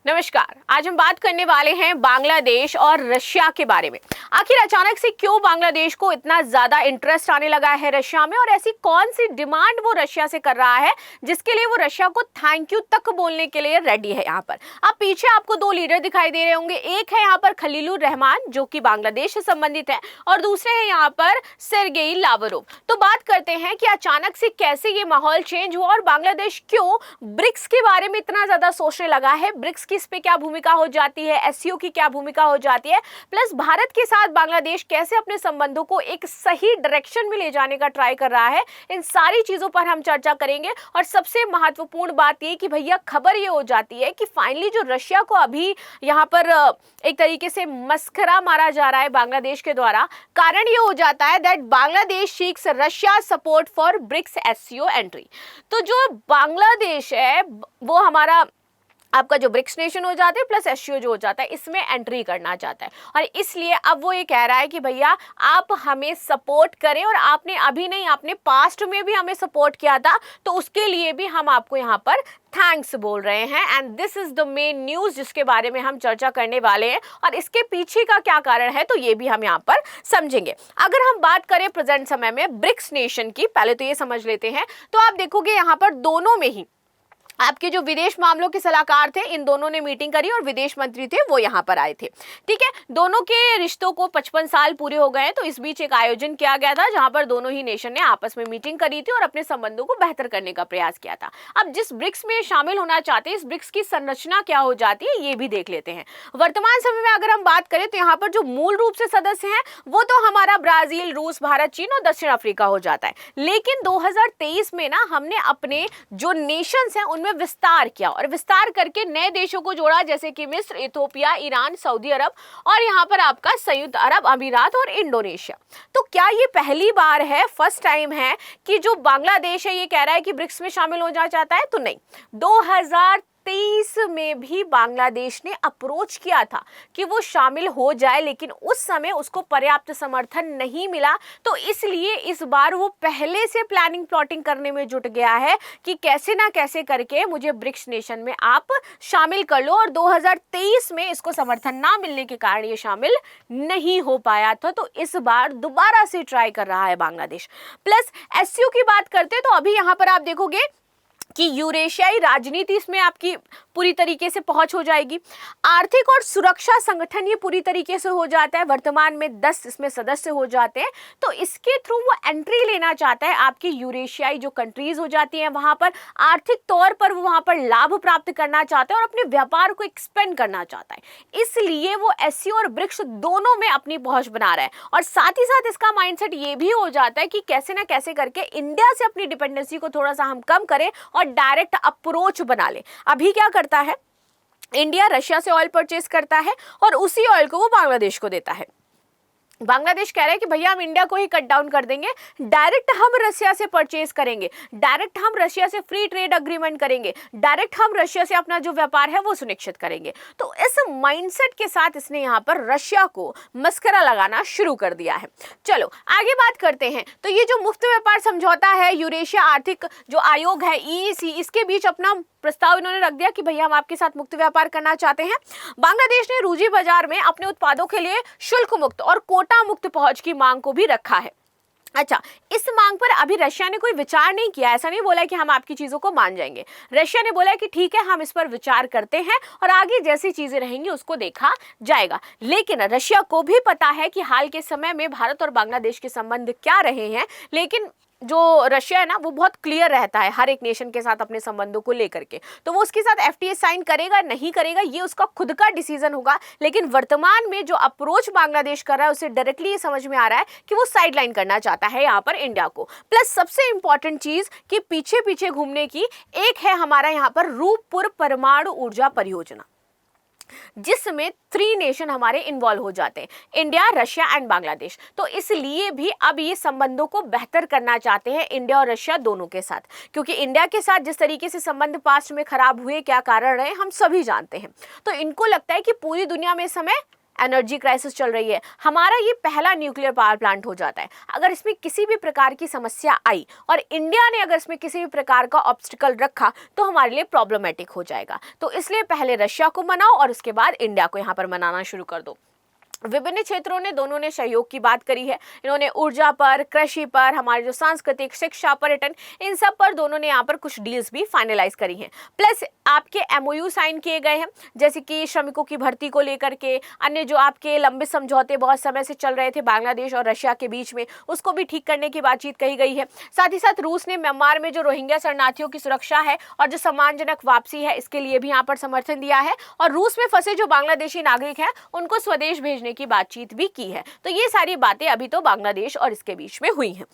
नमस्कार। आज हम बात करने वाले हैं बांग्लादेश और रशिया के बारे में। आखिर अचानक से क्यों बांग्लादेश को इतना ज्यादा इंटरेस्ट आने लगा है रशिया में, और ऐसी कौन सी डिमांड वो रशिया से कर रहा है जिसके लिए वो रशिया को थैंक यू तक बोलने के लिए रेडी है। यहाँ पर अब पीछे आपको दो लीडर दिखाई दे रहे होंगे। एक है यहाँ पर खलीलुर रहमान जो कि बांग्लादेश से संबंधित है, और दूसरे है यहाँ पर सेर्गेई लावरोव। तो बात करते हैं कि अचानक से कैसे ये माहौल चेंज हुआ और बांग्लादेश क्यों ब्रिक्स के बारे में इतना ज्यादा सोचने लगा है। ब्रिक्स की इस पे क्या भूमिका हो जाती है, एससीओ की क्या भूमिका हो जाती है, प्लस भारत के साथ बांग्लादेश कैसे अपने संबंधों को एक सही डायरेक्शन में ले जाने का ट्राई कर रहा है। इन सारी चीजों पर हम चर्चा करेंगे। और सबसे महत्वपूर्ण बात ये कि भैया खबर ये हो जाती है कि फाइनली जो रशिया को अभी यहाँ पर एक तरीके से मस्खरा मारा जा रहा है बांग्लादेश के द्वारा, कारण ये हो जाता है that Bangladesh seeks Russia support for BRICS SCO entry. तो जो बांग्लादेश है वो हमारा आपका जो ब्रिक्स नेशन हो जाता है प्लस एससीओ जो हो जाता है इसमें एंट्री करना चाहता है, और इसलिए अब वो ये कह रहा है कि भैया आप हमें सपोर्ट करें, और आपने अभी नहीं, आपने पास्ट में भी हमें सपोर्ट किया था, तो उसके लिए भी हम आपको यहाँ पर थैंक्स बोल रहे हैं। And this is the main news जिसके बारे में हम चर्चा करने वाले हैं, और इसके पीछे का क्या कारण है तो ये भी हम यहाँ पर समझेंगे। अगर हम बात करें प्रेजेंट समय में ब्रिक्स नेशन की, पहले तो ये समझ लेते हैं। तो आप देखोगे यहाँ पर दोनों में ही आपके जो विदेश मामलों के सलाहकार थे, इन दोनों ने मीटिंग करी और विदेश मंत्री थे वो यहाँ पर आए थे। ठीक है, दोनों के रिश्तों को 55 साल पूरे हो गए हैं, तो इस बीच एक आयोजन किया गया था जहां पर दोनों ही नेशन ने आपस में मीटिंग करी थी और अपने संबंधों को बेहतर करने का प्रयास किया था। अब जिस ब्रिक्स में शामिल होना चाहते हैं, इस ब्रिक्स की संरचना क्या हो जाती है ये भी देख लेते हैं। वर्तमान समय में अगर हम बात करें तो यहाँ पर जो मूल रूप से सदस्य हैं वो तो हमारा ब्राजील, रूस, भारत, चीन और दक्षिण अफ्रीका हो जाता है। लेकिन 2023 में ना हमने अपने जो नेशंस हैं उनमें विस्तार किया, और विस्तार करके नए देशों को जोड़ा, जैसे कि मिस्र, इथोपिया, ईरान, सऊदी अरब और यहाँ पर आपका संयुक्त अरब अमीरात और इंडोनेशिया। तो क्या ये पहली बार है, फर्स्ट टाइम है कि जो बांग्लादेश है ये कह रहा है कि ब्रिक्स में शामिल हो जाना चाहता है? तो नहीं, 2023 में भी बांग्लादेश ने अप्रोच किया था कि वो शामिल हो जाए, लेकिन उस समय उसको पर्याप्त समर्थन नहीं मिला। तो इसलिए इस बार वो पहले से प्लानिंग प्लॉटिंग करने में जुट गया है कि कैसे ना कैसे करके मुझे ब्रिक्स नेशन में आप शामिल कर लो, और 2023 में इसको समर्थन ना मिलने के कारण ये शामिल नहीं हो पाया था। तो इस बार दोबारा से ट्राई कर रहा है बांग्लादेश। प्लस एससीओ की बात करते तो अभी यहां पर आप देखोगे कि यूरेशियाई राजनीति इसमें आपकी पूरी तरीके से पहुंच हो जाएगी। आर्थिक और सुरक्षा संगठन ये पूरी तरीके से हो जाता है, वर्तमान में 10 इसमें सदस्य हो जाते हैं। तो इसके थ्रू वो एंट्री लेना चाहता है, आपकी यूरेशियाई जो कंट्रीज हो जाती हैं वहां पर आर्थिक तौर पर वो वहां पर लाभ प्राप्त करना चाहता है और अपने व्यापार को एक्सपेंड करना चाहता है। इसलिए वो एससीओ और ब्रिक्स दोनों में अपनी पहुंच बना रहा है, और साथ ही साथ इसका माइंडसेट ये भी हो जाता है कि कैसे ना कैसे करके इंडिया से अपनी डिपेंडेंसी को थोड़ा सा हम कम करें और डायरेक्ट अप्रोच बना ले। अभी क्या करता है, इंडिया रशिया से ऑयल परचेज करता है और उसी ऑयल को वो बांग्लादेश को देता है। बांग्लादेश कह रहा है कि भैया हम इंडिया को ही कट डाउन कर देंगे, डायरेक्ट हम रशिया से परचेज करेंगे, डायरेक्ट हम रशिया से फ्री ट्रेड अग्रीमेंट करेंगे, डायरेक्ट हम रशिया से अपना जो व्यापार है वो सुनिश्चित करेंगे। तो इस माइंडसेट के साथ इसने यहाँ पर रशिया को मस्करा लगाना शुरू कर दिया है। चलो आगे बात करते हैं। तो ये जो मुफ्त व्यापार समझौता है, यूरेशिया आर्थिक जो आयोग है ईईसी, इसके बीच अपना प्रस्ताव इन्होंने रख दिया कि भैया हम आपके साथ मुक्त व्यापार करना चाहते हैं। बांग्लादेश ने रूजी बाजार में अपने उत्पादों के लिए शुल्क मुक्त और कोटा मुक्त पहुंच की मांग को भी रखा है। अच्छा, इस मांग पर अभी रशिया ने कोई विचार नहीं किया, ऐसा नहीं बोला कि हम आपकी चीजों को मान जाएंगे। रशिया ने बोला कि ठीक है हम इस पर विचार करते हैं और आगे जैसी चीजें रहेंगी उसको देखा जाएगा। लेकिन रशिया को भी पता है कि हाल के समय में भारत और बांग्लादेश के संबंध क्या रहे हैं, लेकिन जो रशिया है ना वो बहुत क्लियर रहता है हर एक नेशन के साथ अपने संबंधों को लेकर के। तो वो उसके साथ एफटीए साइन करेगा नहीं करेगा ये उसका खुद का डिसीजन होगा। लेकिन वर्तमान में जो अप्रोच बांग्लादेश कर रहा है उसे डायरेक्टली ये समझ में आ रहा है कि वो साइडलाइन करना चाहता है यहाँ पर इंडिया को। प्लस सबसे इंपॉर्टेंट चीज कि पीछे पीछे घूमने की एक है हमारा यहाँ पर रूपपुर परमाणु ऊर्जा परियोजना, जिसमें 3 नेशन हमारे इन्वॉल्व हो जाते हैं, इंडिया, रशिया एंड बांग्लादेश। तो इसलिए भी अब ये संबंधों को बेहतर करना चाहते हैं इंडिया और रशिया दोनों के साथ, क्योंकि इंडिया के साथ जिस तरीके से संबंध पास्ट में खराब हुए, क्या कारण रहे हम सभी जानते हैं। तो इनको लगता है कि पूरी दुनिया में इस समय एनर्जी क्राइसिस चल रही है, हमारा ये पहला न्यूक्लियर पावर प्लांट हो जाता है। अगर इसमें किसी भी प्रकार की समस्या आई और इंडिया ने अगर इसमें किसी भी प्रकार का ऑब्स्टिकल रखा तो हमारे लिए प्रॉब्लमेटिक हो जाएगा। तो इसलिए पहले रशिया को मनाओ और उसके बाद इंडिया को यहाँ पर मनाना शुरू कर दो। विभिन्न क्षेत्रों ने दोनों ने सहयोग की बात करी है। इन्होंने ऊर्जा पर, कृषि पर, हमारे जो सांस्कृतिक, शिक्षा, पर्यटन, इन सब पर दोनों ने यहाँ पर कुछ डील्स भी फाइनलाइज करी हैं। प्लस आपके एमओयू साइन किए गए हैं, जैसे कि श्रमिकों की भर्ती को लेकर के, अन्य जो आपके लंबे समझौते बहुत समय से चल रहे थे बांग्लादेश और रशिया के बीच में, उसको भी ठीक करने की बातचीत कही गई है। साथ ही साथ रूस ने म्यांमार में जो रोहिंग्या शरणार्थियों की सुरक्षा है और जो सम्मानजनक वापसी है, इसके लिए भी यहाँ पर समर्थन दिया है। और रूस में फंसे जो बांग्लादेशी नागरिक हैं उनको स्वदेश भेजने की बातचीत भी की है। तो ये सारी बातें अभी तो बांग्लादेश और इसके बीच में हुई हैं।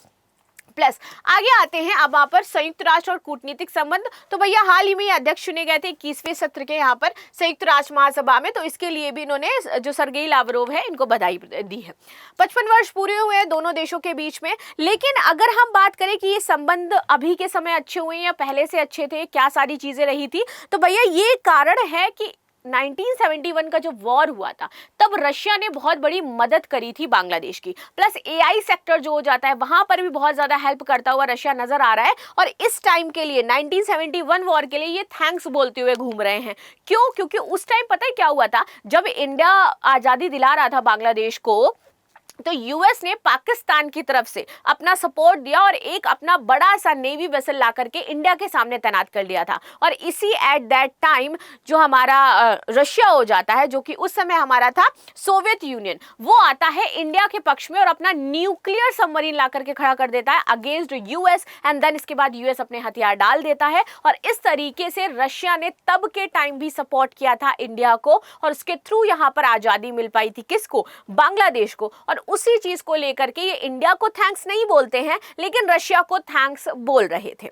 प्लस आगे आते हैं अब वहां पर संयुक्त राष्ट्र और कूटनीतिक संबंध। तो भैया हाल ही में अध्यक्ष चुने गए थे 21वें सत्र के यहाँ पर संयुक्त राष्ट्र महासभा में, तो इसके लिए भी इन्होंने जो सर्गेई लावरोव है इनको बधाई दी है। 55 वर्ष पूरे हुए हैं दोनों देशों के बीच में। लेकिन अगर हम बात करें कि ये संबंध अभी के समय अच्छे हुए या पहले से अच्छे थे, क्या सारी चीजें रही थी, तो भैया ये कारण है कि 1971 का जो वॉर हुआ था तब रशिया ने बहुत बड़ी मदद करी थी बांग्लादेश की। प्लस एआई सेक्टर जो हो जाता है वहां पर भी बहुत ज्यादा हेल्प करता हुआ रशिया नजर आ रहा है। और इस टाइम के लिए 1971 वॉर के लिए ये थैंक्स बोलते हुए घूम रहे हैं। क्यों? क्योंकि उस टाइम पता है क्या हुआ था, जब इंडिया आजादी दिला रहा था बांग्लादेश को, तो यूएस ने पाकिस्तान की तरफ से अपना सपोर्ट दिया और एक अपना बड़ा सा नेवी वेसल ला करके इंडिया के सामने तैनात कर दिया था। और इसी एट दैट टाइम जो हमारा रशिया हो जाता है, जो कि उस समय हमारा था सोवियत यूनियन, वो आता है इंडिया के पक्ष में और अपना न्यूक्लियर सबमरीन ला करके खड़ा कर देता है अगेंस्ट यूएस। एंड देन इसके बाद यूएस अपने हथियार डाल देता है और इस तरीके से रशिया ने तब के टाइम भी सपोर्ट किया था इंडिया को और उसके थ्रू यहाँ पर आजादी मिल पाई थी। किसको? बांग्लादेश को। और उसी चीज को लेकर के ये इंडिया को थैंक्स नहीं बोलते हैं, लेकिन रशिया को थैंक्स बोल रहे थे।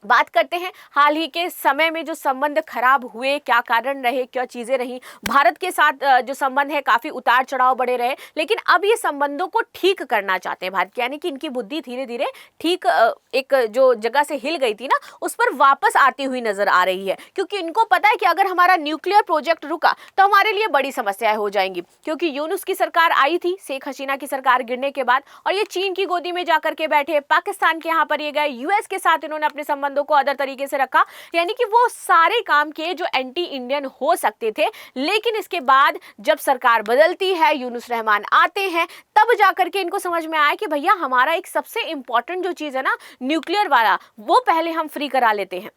बात करते हैं हाल ही के समय में जो संबंध खराब हुए, क्या कारण रहे, क्या चीजें रही। भारत के साथ जो संबंध है काफी उतार चढ़ाव बढ़े रहे, लेकिन अब ये संबंधों को ठीक करना चाहते हैं भारत, यानी कि इनकी बुद्धि धीरे धीरे ठीक एक जो जगह से हिल गई थी ना, उस पर वापस आती हुई नजर आ रही है। क्योंकि इनको पता है कि अगर हमारा न्यूक्लियर प्रोजेक्ट रुका तो हमारे लिए बड़ी समस्याएं हो जाएंगी। क्योंकि यूनुस की सरकार आई थी शेख हसीना की सरकार गिरने के बाद, और ये चीन की गोदी में जाकर के बैठे, पाकिस्तान के यहाँ पर ये गए, यूएस के साथ इन्होंने अपने संबंधों को अदर तरीके से रखा, यानी कि वो सारे काम किए जो एंटी इंडियन हो सकते थे। लेकिन इसके बाद जब सरकार बदलती है, यूनुस रहमान आते हैं, तब जाकर के इनको समझ में आया कि भैया हमारा एक सबसे इंपॉर्टेंट जो चीज है ना न्यूक्लियर वाला, वो पहले हम फ्री करा लेते हैं,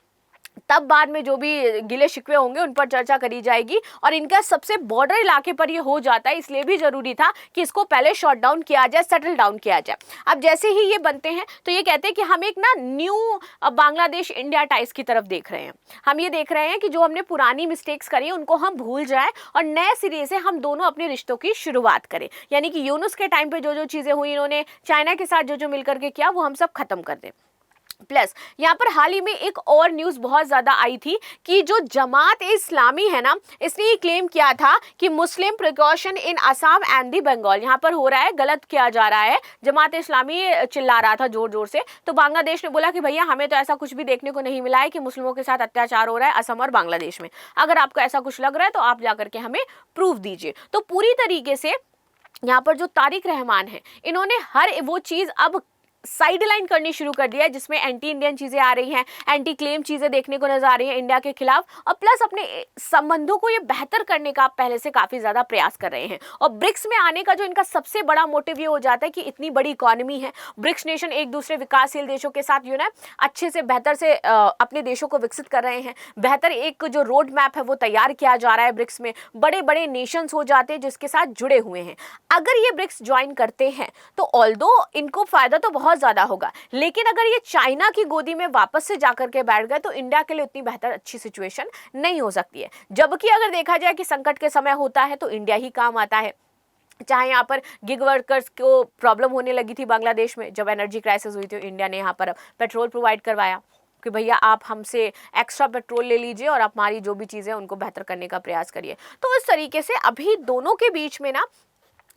तब बाद में जो भी गिले शिकवे होंगे उन पर चर्चा करी जाएगी। और इनका सबसे बॉर्डर इलाके पर ये हो जाता है, इसलिए भी जरूरी था कि इसको पहले शॉट डाउन किया जाए, सेटल डाउन किया जाए। अब जैसे ही ये बनते हैं तो ये कहते हैं कि हम एक ना न्यू बांग्लादेश इंडिया टाइज की तरफ देख रहे हैं। हम ये देख रहे हैं कि जो हमने पुरानी मिस्टेक्स करी उनको हम भूल जाएं और नए सिरे से हम दोनों अपने रिश्तों की शुरुआत करें। यानी कि यूनुस के टाइम पे जो जो चीजें हुई, इन्होंने चाइना के साथ जो जो मिलकर के किया, वो हम सब खत्म कर दें। प्लस यहाँ पर हाल ही में एक और न्यूज बहुत ज्यादा आई थी कि जो जमात इस्लामी है ना, इसने ये क्लेम किया था कि Muslim precaution in Assam and the Bengal यहाँ पर हो रहा है, गलत किया जा रहा है। जमात इस्लामी चिल्ला रहा था जोर जोर से, तो बांग्लादेश ने बोला कि भैया हमें तो ऐसा कुछ भी देखने को नहीं मिला है कि मुस्लिमों के साथ अत्याचार हो रहा है असम और बांग्लादेश में। अगर आपको ऐसा कुछ लग रहा है तो आप जाकर के हमें प्रूफ दीजिए। तो पूरी तरीके से यहाँ पर जो तारिक रहमान है, इन्होंने हर वो चीज अब साइडलाइन करनी शुरू कर दिया है जिसमें एंटी इंडियन चीजें आ रही हैं, एंटी क्लेम चीजें देखने को नजर आ रही हैं इंडिया के खिलाफ, और प्लस अपने संबंधों को ये बेहतर करने का पहले से काफी ज्यादा प्रयास कर रहे हैं। और ब्रिक्स में आने का जो इनका सबसे बड़ा मोटिव ये हो जाता है कि इतनी बड़ी इकोनॉमी है, ब्रिक्स नेशन एक दूसरे विकासशील देशों के साथ जो है अच्छे से बेहतर से अपने देशों को विकसित कर रहे हैं। बेहतर एक जो रोड मैप है वो तैयार किया जा रहा है। ब्रिक्स में बड़े बड़े नेशंस हो जाते हैं जिसके साथ जुड़े हुए हैं। अगर ये ब्रिक्स ज्वाइन करते हैं तो ऑल्दो इनको फायदा तो बहुत ज्यादा होगा, लेकिन अगर ये चाइना की गोदी में वापस से जाकर के बैठ गए तो इंडिया के लिए उतनी बेहतर अच्छी सिचुएशन नहीं हो सकती है। जबकि अगर देखा जाए कि संकट के समय होता है तो इंडिया ही काम आता है। चाहे यहाँ पर गिग वर्कर्स को प्रॉब्लम होने लगी थी बांग्लादेश में, जब एनर्जी क्राइसिस हुई थी, इंडिया ने यहाँ पर पेट्रोल प्रोवाइड करवाया कि भैया आप हमसे एक्स्ट्रा पेट्रोल ले लीजिए और आप हमारी जो भी चीज़ें उनको बेहतर करने का प्रयास करिए। तो इस तरीके से अभी दोनों के बीच में ना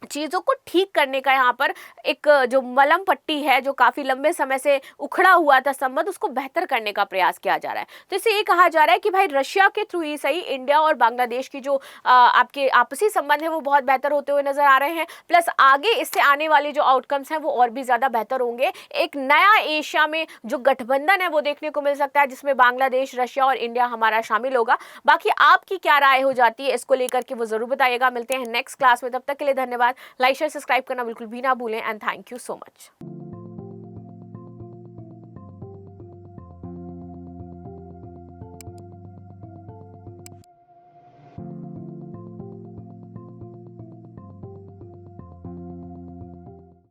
चीज़ों को ठीक करने का यहाँ पर एक जो मलम पट्टी है, जो काफ़ी लंबे समय से उखड़ा हुआ था संबंध, उसको बेहतर करने का प्रयास किया जा रहा है। तो इससे ये कहा जा रहा है कि भाई रशिया के थ्रू ही सही इंडिया और बांग्लादेश की जो आपके आपसी संबंध है वो बहुत बेहतर होते हुए नजर आ रहे हैं। प्लस आगे इससे आने वाले जो आउटकम्स हैं वो और भी ज़्यादा बेहतर होंगे। एक नया एशिया में जो गठबंधन है वो देखने को मिल सकता है, जिसमें बांग्लादेश, रशिया और इंडिया हमारा शामिल होगा। बाकी आपकी क्या राय हो जाती है इसको लेकर के वो ज़रूर बताइएगा। मिलते हैं नेक्स्ट क्लास में, तब तक के लिए धन्यवाद। लाइक शेयर सब्सक्राइब करना बिल्कुल भी ना भूलें and thank you so much.